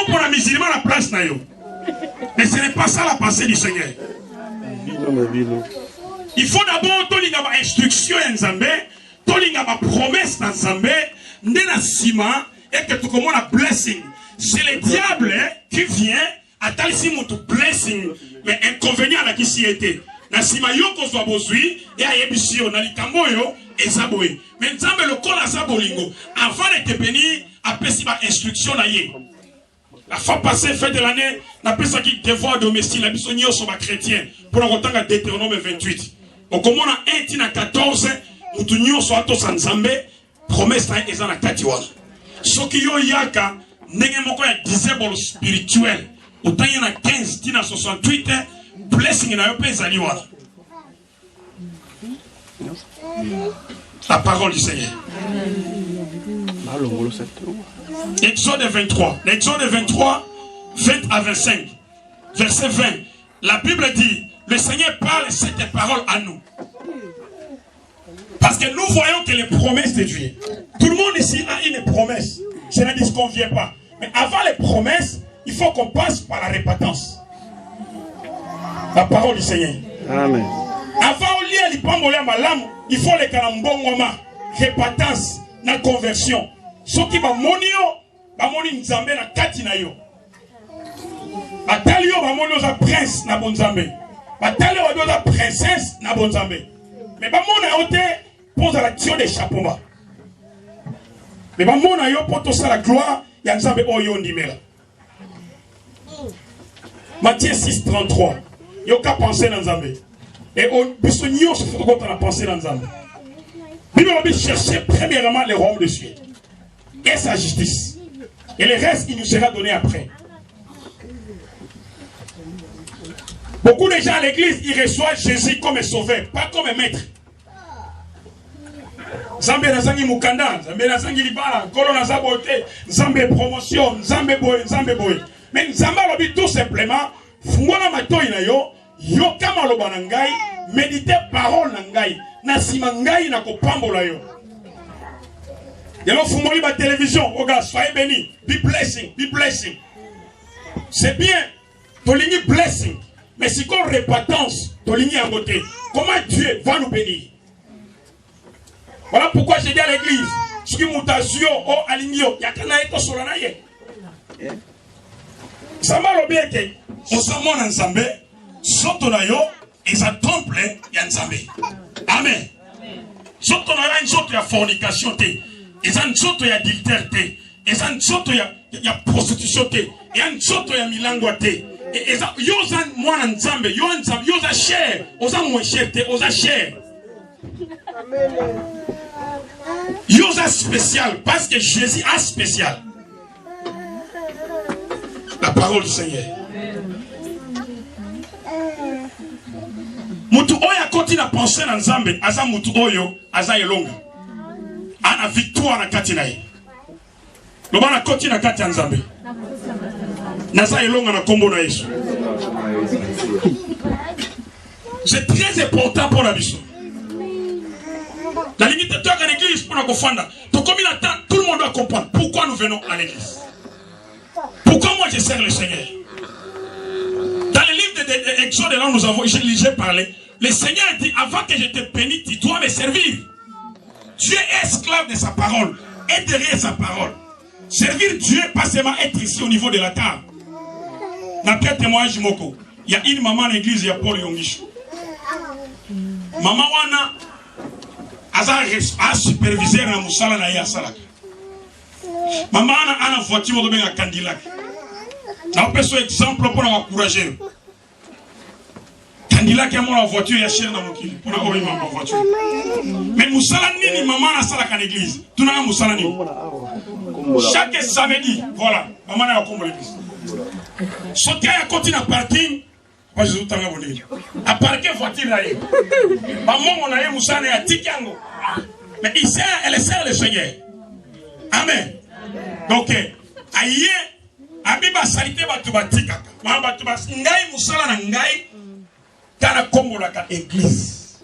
pour la musulman la place na yo mais ce n'est pas ça la pensée du Seigneur. Il faut d'abord tolinga ba instruction ya Nzambe tolinga ba promesse na Nzambe ndena sima et que tu commences la blessing. C'est le diable qui vient à talisi mutu blessing mais inconvénient la qui s'y était. Nasima yoko zwa bozui et ayebisio na likambo yo ezaboe mais Nzambe lokola zabolingo avant de te bénir apesi ba instruction na ye. La fois passée fête de l'année n'a pas ça qui devoir domestique la biso nyonso ba chrétien pour entendre Deutéronome 28 au comment na 1 tina 14 mutu nyonso ato sa Nzambe promesse na eza na kati wana soki yo yaka ndenge moko ya disable spirituel otanya na 15 tina 68 blessing na yo pe ezali wana. La parole du Seigneur. Exode 23. Exode 23, 20 à 25. Verset 20. La Bible dit, le Seigneur parle cette parole à nous. Parce que nous voyons que les promesses de Dieu, tout le monde ici a une promesse. Je ne disconviens pas. Mais avant les promesses, il faut qu'on passe par la répétence. La parole du Seigneur. Amen. Avant au lieu de malam, il faut les kalambongoma, répétence, na conversion. Ce qui va monio, va moni nzambe na kati na yo. Batalio va monio za prince na bonzambe. Batalio va za princesse na bonzambe. Mais va mona ote pose à l'action des chapeaux. Mais va mona yo poto sa la gloire ya nzambe oyo ndimela. Matthieu 6, 33. Il n'y a qu'à penser dans Nzambe. Et on peut se nier ce qu'on a pensé dans Nzambe. Mais nous devons chercher premièrement le royaume de Dieu et sa justice. Et le reste, il nous sera donné après. Beaucoup de gens à l'église, ils reçoivent Jésus comme sauveur, pas comme maître. Nzambe nazangi mukanda, Nzambe nazangi libala, kolo nazabote, Nzambe promotion, Nzambe boy, Nzambe boy. Mais Nzambe lobi tout simplement. Fungona matoi na yo, yo kama loba na ngai, méditer parole na ngai, na sima ngai na kopambola yo. Yelo fungoli ba télévision, oga soyez béni, be blessing, be blessing. C'est bien, tolingi blessing, mais si qu'on répétence, tolingi en côté, comment Dieu va nous bénir? Voilà pourquoi j'ai dit à l'église, ce qui mutation o aligno, yakana eto solana ye. Ça m'a l'obéité. On s'en monte ensemble, soto na yo, et ça temple ya nzambe. Amen. Soto na yo, une sorte de fornication te, et ça une sorte d'adultère te, et ça une sorte de prostitution te, et une sorte de milango te, et ça yo za mwana nzambe, yo nzambe, yo za cher, oza moins cher te, oza cher. Yo za spécial, parce que Jésus a spécial. La parole du Seigneur. Mutu oya koti na penser na Nzambe, aza mutu oyo, aza elonga. Ana victoire na kati na ye. Loba na koti na kati ya Nzambe. Naza elonga na kombo na Yesu. C'est très important pour la mission. La limite de toi à l'église pour la confondre. Donc comme il attend, tout le monde doit comprendre pourquoi nous venons à l'église. Pourquoi moi je sers le Seigneur? Dans le livre de Exode, là nous avons, j'ai parlé. Le Seigneur dit, avant que je te bénisse, tu dois me servir. Dieu est esclave de sa parole. Et derrière sa parole. Servir Dieu, pas seulement être ici au niveau de la table. D'après témoignage Moko, il y a une maman à l'église, il y a Paul Yongish. Maman Wana a supervisé na musala na ya salaka. Maman a une voiture de benga Cadillac. Na peso exemple pour encourager. Kandila qui a mon voiture, il y a chien dans mon kilo. Pour la ouvrir ma voiture. Mais Moussala ni maman a ça à l'église. Tout n'a pas Moussala ni. Chaque samedi, voilà, maman a comme l'église. Sauter à côté d'un parking, pas je vous abonné. À parquer voiture là. Maman on a eu Moussala à Tikango. Mais ici elle est sert le Seigneur. Amen. Donc aïe, abiba salité batuba tikaka. Ma batuba ngai Moussala na ngai. Kana kombo la église.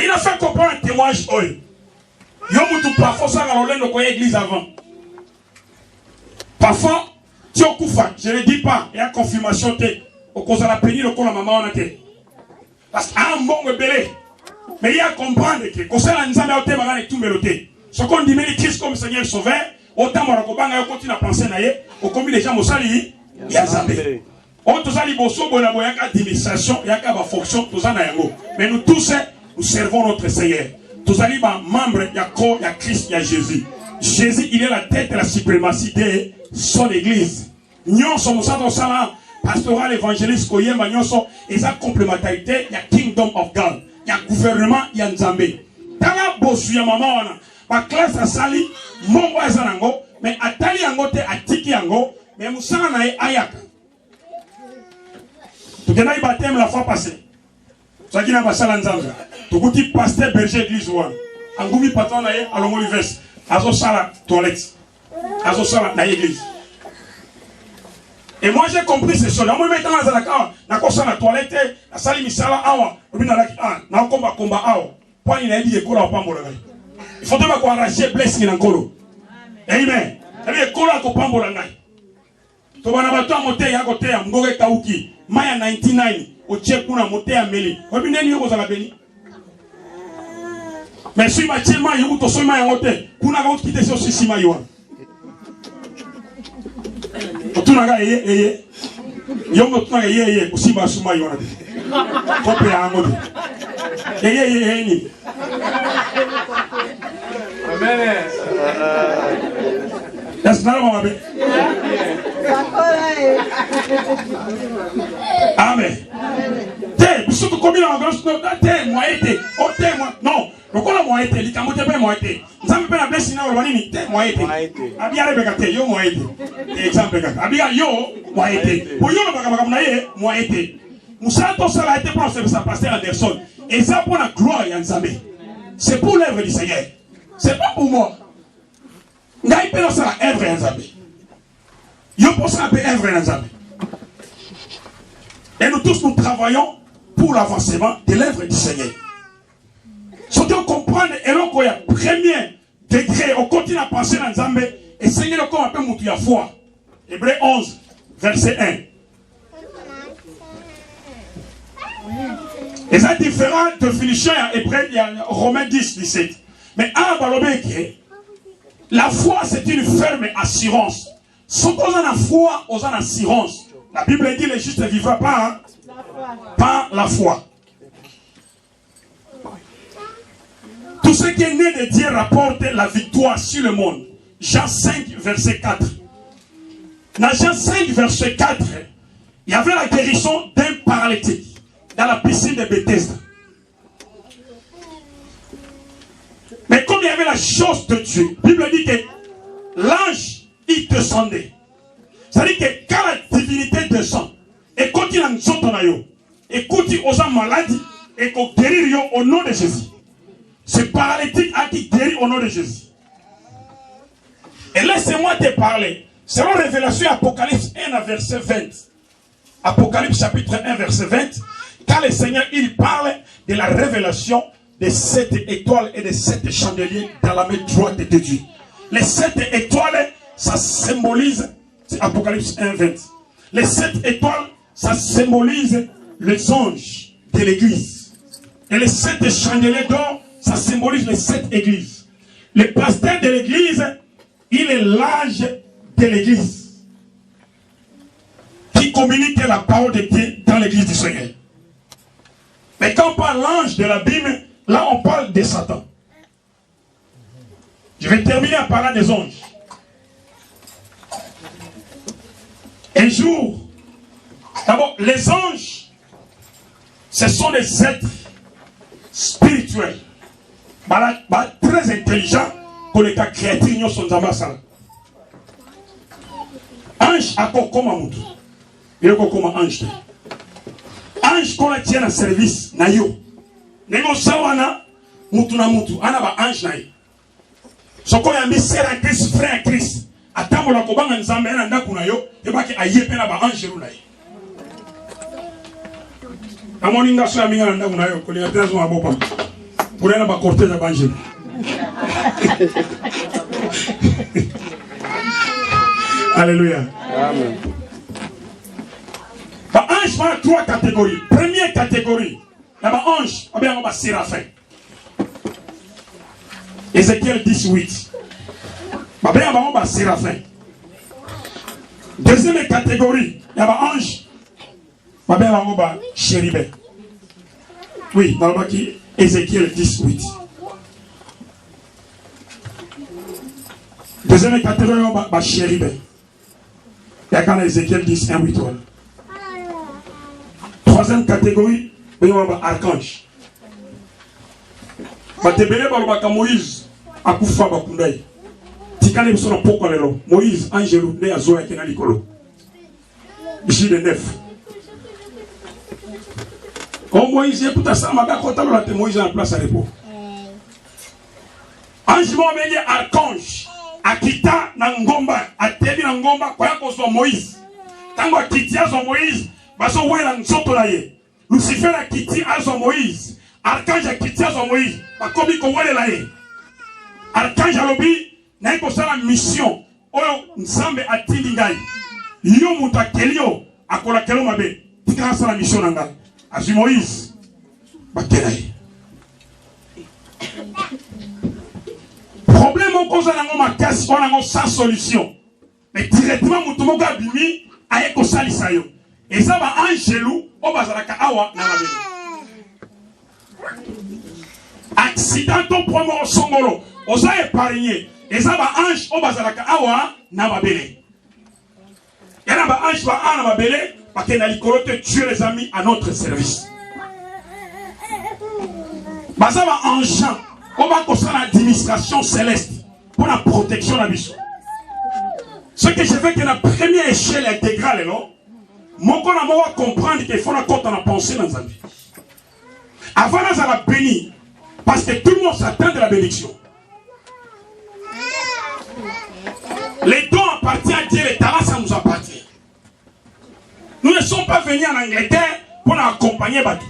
Il a fait comprendre un témoignage. Yomutu parfois ça va l'olé no église avant. Parfois tu okufa, je ne dis pas, il y a confirmation te. Au cause de la pénible le la maman on a te. Parce qu'un bon belé. Mais il y a comprendre que quand ça la nzambe a te bagana et tout meloté. Ce qu'on dit mais Christ comme Seigneur sauveur, autant morokobanga yo continue à penser naïe, au commis les gens mosali, il y a nzambe. On tous a liboso bona boyaka d'administration yaka ba fonction tous en yango. Mais nous tous nous servons notre Seigneur. Tous ali ba membre ya corps ya Christ ya Jésus. Jésus il est la tête et la suprématie de son église. Nyon sommes ça sala pastoral évangéliste koyemba nyonso et sa complémentarité ya kingdom of God. Ya gouvernement ya Nzambe. Tala bosu ya mama wana ba classe asali mongo azanango mais atali yango te atiki yango mais musana na ayaka. Tu as baptême la fois passée. Tu as dit que tu as dit pasteur berger église. Angoumi patron naye alongo l'ivers. Azo sala toilette. Azo sala na église. Et moi j'ai compris ces choses. Moi maintenant na ko sala toilette, na sali misala awa, obina la na komba awa. Point il a dit ekola pambola. Il faut pas encourager blessing na nkolo. Amen. Elle ekola ko pambola ngai. To bana bato moté ya côté ya ngoke kauki. Maya 99 au tchèque pour la montée à Meli. Vous avez dit que béni. Mais si ma tchèque m'a eu tout seul m'a monté. Pour n'a pas quitté ce si ma yoa. Tout n'a pas yé. Yom tout n'a yé aussi ma suma yoa. Copé à un mot. Yé. Amen. That's not what I Amen. Te, surtout comme il a engagé, te, moi été, oh te, moi, non, le quoi moi été, il camote pas moi été. Nous avons pas la blessure na urbanini, te, moi été. Abia le begate, yo moi été. Exemple begate. Abia yo, moi été. Pour yo le bagam na ye, moi été. Moussa to ça a été pour ça pasteur Anderson. Et ça pour la gloire ya Nzambe. C'est pour l'œuvre du Seigneur. C'est pas pour moi. Ngai pelo ça œuvre ya Nzambe. Yo pour ça œuvre ya Nzambe. Et nous tous, nous travaillons pour l'avancement de l'œuvre du Seigneur. Si on comprend, et là, il y a premier degré, on continue à penser dans Nzambe, et Seigneur, comme un peu moutou la foi. Hébreux 11, verset 1. Et ça, différentes définitions, il y a Romains 10, 17. Mais la foi, c'est une ferme assurance. Si on a la foi, on a l'assurance. La Bible dit que les justes ne vivent pas par la foi. Tout ce qui est né de Dieu rapporte la victoire sur le monde. Jean 5, verset 4. Dans Jean 5, verset 4, il y avait la guérison d'un paralytique dans la piscine de Bethesda. Mais comme il y avait la chose de Dieu, la Bible dit que l'ange, il descendait. C'est-à-dire que quand la divinité descend, et quand il a une sorte et quand il aux maladies, et qu'on guérit au nom de Jésus. Ce paralytique a été guéri au nom de Jésus. Et laissez-moi te parler. Selon Révélation Apocalypse 1 verset 20. Apocalypse chapitre 1 verset 20. Quand le Seigneur il parle de la révélation de 7 étoiles et de 7 chandeliers dans la main droite de Dieu. Les 7 étoiles, ça symbolise, c'est Apocalypse 1 20. Les 7 étoiles, ça symbolise les anges de l'église. Et les 7 chandeliers d'or, ça symbolise les 7 églises. Le pasteur de l'église, il est l'ange de l'église qui communique la parole de Dieu dans l'église du Seigneur. Mais quand on parle l'ange de la Bible, là on parle de Satan. Je vais terminer en parlant des anges. Un jour, d'abord, les anges, Ce sont des êtres spirituels. Très intelligents pour les cas créatures sont dans ça. Ange a quoi comme un il est comme un ange. Ange qu'on tient en service na yo. Nego sawana mutu na mutu ana ba ange na yo. Soko ya misère à Christ frère à Christ. Atambola ko banga nzambe na ndaku na yo e ba ki ayepe na ba ange ru na yo. Amoninga so ya minga na ndaku na yo ko li atrazo mabopa. Pour na ba cortège ba ange. Alléluia. Amen. Bah, ange, il y a 3 catégories. Première catégorie, il y a ange, il y a séraphin. Ézéchiel 18. Il y a séraphin. Deuxième catégorie, il y a ange, il y a chérubin. Oui, dans le qui Ézéchiel 18. Deuxième catégorie, il y a chérubin. Il y a quand Ézéchiel 10, 1, 8. Troisième catégorie, il y a archange. Moïse a koufa bakundai. Tikane biso na poko lelo. Moïse angelu ne azoya kena likolo. Ici de 9. Quand Moïse écoute ça, ma bakota la te Moïse en place à repos. Ange mo menye archange. Akita na ngomba, atebi na ngomba kwa yako so Moïse. Tango akitia so Moïse, baso wela nzoto na ye. Lucifer akiti azo Moïse. Archange akiti azo Moïse. Bakomi ko wele la ye. Archange alobi na iko sala mission. Oyo nzambe atindi ngai. Yo mutakelio akola kelo mabe. Tika sala mission na ngai. Azu Moïse. Bakela ye. Problème au cause de ma casse, on a sans solution. Mais directement, mon bimi a éco salisayo. Et ça va angelou au bazaraka awa na mabele. Accident au premier songolo. Osa épargné. Et ça va ange au bazaraka awa na mabele. Et là, ange va à na mabele parce qu'il a l'icolote tuer les amis à notre service. Ça va ange. On va construire l'administration céleste pour la protection de la mission. Ce que je veux que la première échelle intégrale, non? Mon qu'on va comprendre qu'il faut la compte dans la pensée dans sa vie. Avant, on va bénir. Parce que tout le monde s'attend de la bénédiction. Les dons appartiennent à Dieu, les talents, ça nous appartient. Nous ne sommes pas venus en Angleterre pour accompagner Badi.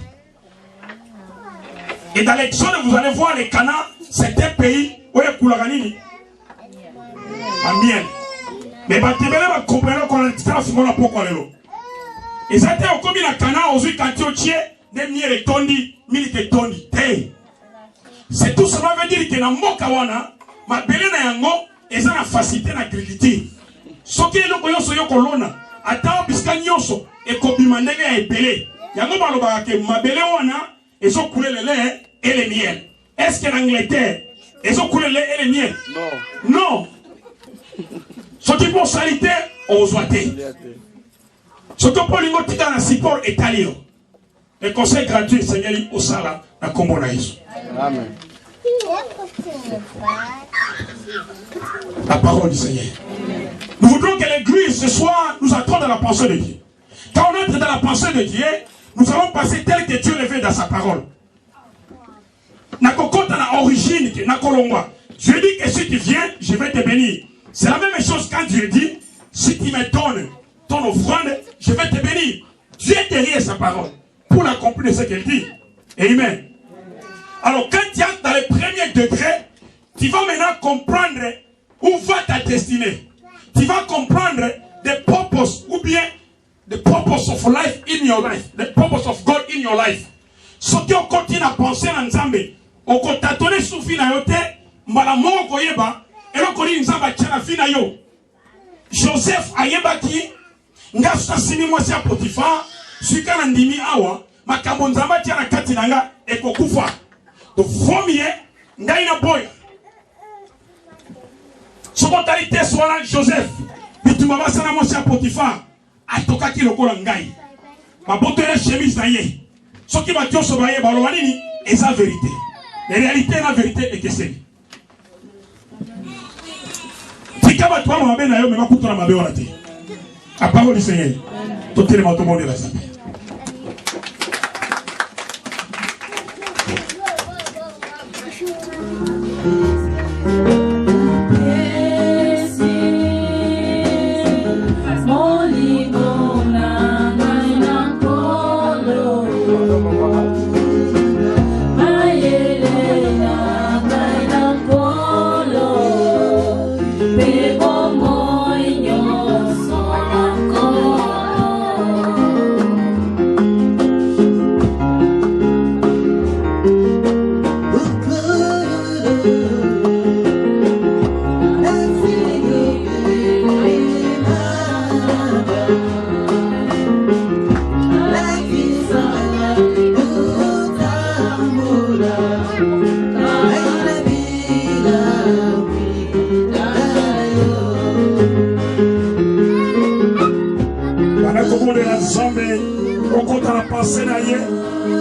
Et dans l'Exode, vous allez voir les Canaan, c'est un pays où il y a Koulaganini. En miel. Mais Batibele va comprendre qu'on a dit ça, c'est mon apport qu'on est là. Et ça a été comme il y a Canaan, aux yeux quand tu tiens, des miel et tondi, milite tondi. C'est tout cela veut dire que dans mon kawana, ma belle na yango, et ça a facilité l'agriculture. Ce qui est le coyon soyo kolona, attends, puisqu'à nyoso, et kobimandege est belé. Yango balobaka ke ma belle wana, ils ont coulé le lait et le miel. Est-ce que l'Angleterre, ils ont coulé le lait et le miel? Non. Non. Ce qui pour salité, on doit être. Ce que pour l'ingotique dans le support est allé. Le conseil gratuit, Seigneur, au Sala, la Combonaïs. Amen. La parole du Seigneur. Nous voudrons que l'église ce soir nous attende dans la pensée de Dieu. Quand on entre dans la pensée de Dieu, nous allons passer tel que Dieu le fait dans sa parole. Nakokota na origine, nakolongwa. Dieu dit que si tu viens, je vais te bénir. C'est la même chose quand Dieu dit, si tu me donnes ton offrande, je vais te bénir. Dieu est derrière sa parole pour l'accomplir de ce qu'elle dit. Amen. Alors quand tu es dans les premiers degrés, tu vas maintenant comprendre où va ta destinée. Tu vas comprendre the purpose ou bien the purpose of life in your life. The purpose of God in your life. Ce qui on continue à penser dans Nzambe, on continue à souffrir dans yote, malamongo koyeba, et on continue Nzamba tchana fina yo. Joseph ayeba ki, nga sasimi mwasi ya Potiphar, suika na ndimi awa, makambo Nzamba tchana kati nanga, eko kufa. To fomie, nga ina boy. Sokotalité soit Joseph, bitumaba sana mwasi ya Potiphar, atoka ki lokola ngai. Maboto ya chemise na ye. Ce qui va dire, c'est la vérité. La réalité, la vérité est que c'est. La parole du Seigneur. Tout le monde est là.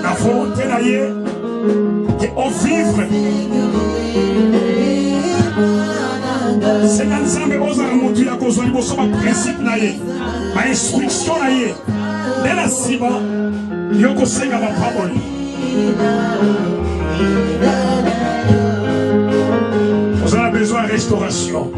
La volonté que on vivre. C'est dans Zambé ozala mutu ya kozwa liboso ba principe na ye, ba instruction na ye. Dès la siba, yoko senga ba parole. Vous avez besoin de restauration.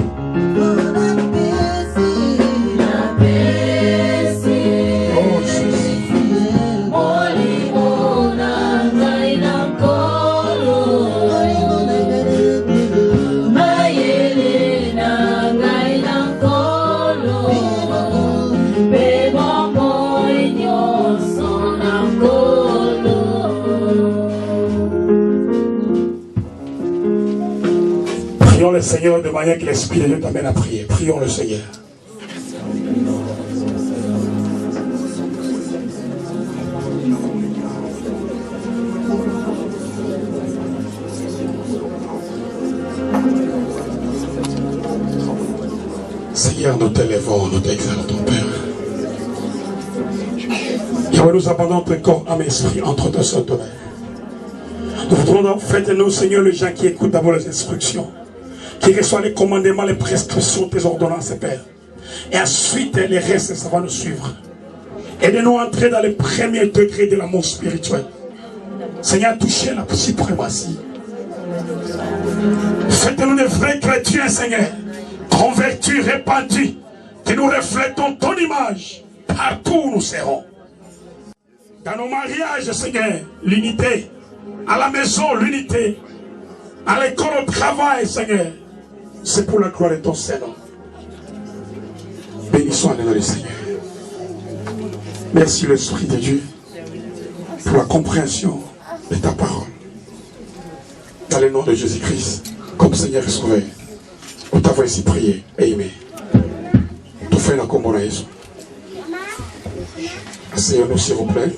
Prions le Seigneur de manière que l'Esprit de Dieu t'amène à prier. Prions le Seigneur. Seigneur, nous t'élèvons, nous t'exaltons, Père. Yahweh, nous abandonnons ton corps, âme et esprit entre tes saintes mains. Nous voudrons faites-nous, Seigneur, les gens qui écoutent d'abord les instructions, qui reçoivent les commandements, les prescriptions, tes ordonnances, Père. Et ensuite, les restes, ça va nous suivre. Aidez-nous à entrer dans les premiers degrés de l'amour spirituel. Seigneur, touchez la suprématie. Faites-nous des vrais chrétiens, Seigneur. Convertis, répandus, que nous reflétons ton image. Partout où nous serons. Dans nos mariages, Seigneur, l'unité. À la maison, l'unité. À l'école, au travail, Seigneur. C'est pour la gloire de ton Seigneur. Bénissons le nom du Seigneur. Merci l'Esprit de Dieu pour la compréhension de ta parole. Dans le nom de Jésus-Christ, comme Seigneur et Sauveur, nous t'avons ici prié et aimé. Tout fait la commande à Jésus. Asseyez-nous s'il vous plaît.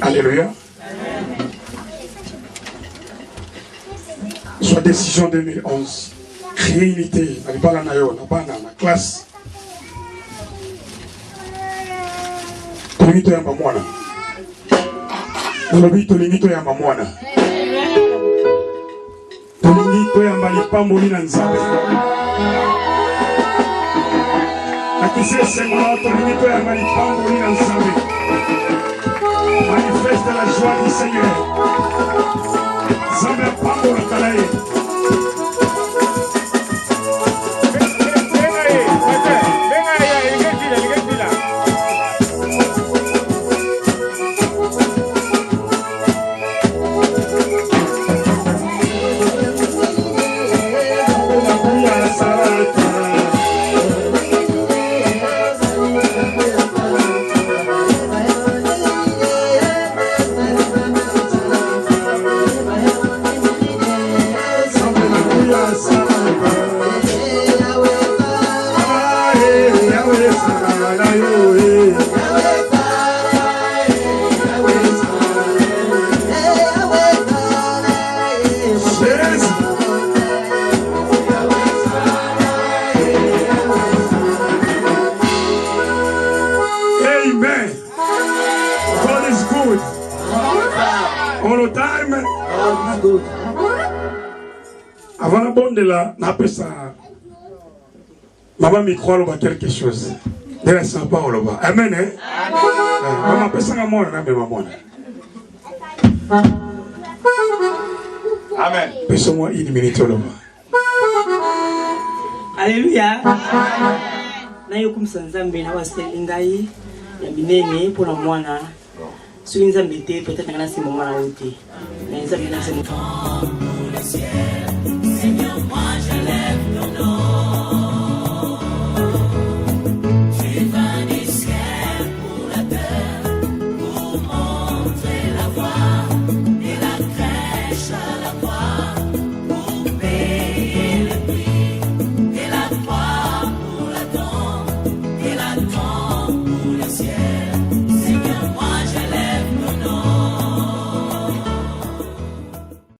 Alléluia. Soit décision 2011. Créer unité. Dans la classe. Limito ya mamwana. Limito ya mamwana. Limito ya malipamboli na nzambe. Akisese mwana limito ya malipamboli na nzambe. Manifeste la joie du Seigneur. Nzambe pambola kalaye. On le time. Avant la bonne de là, on appelle ça. Maman me croit là quelque chose. De la sympa on le voit. Amen. Maman appelle ça maman là, mais maman. Amen. Laissez-moi une minute là. Alléluia. Na yokum sanzambe na waselingai ya binene pona mwana. Suinza mbete peut-être ngana si mwana wote. Na nzambe na se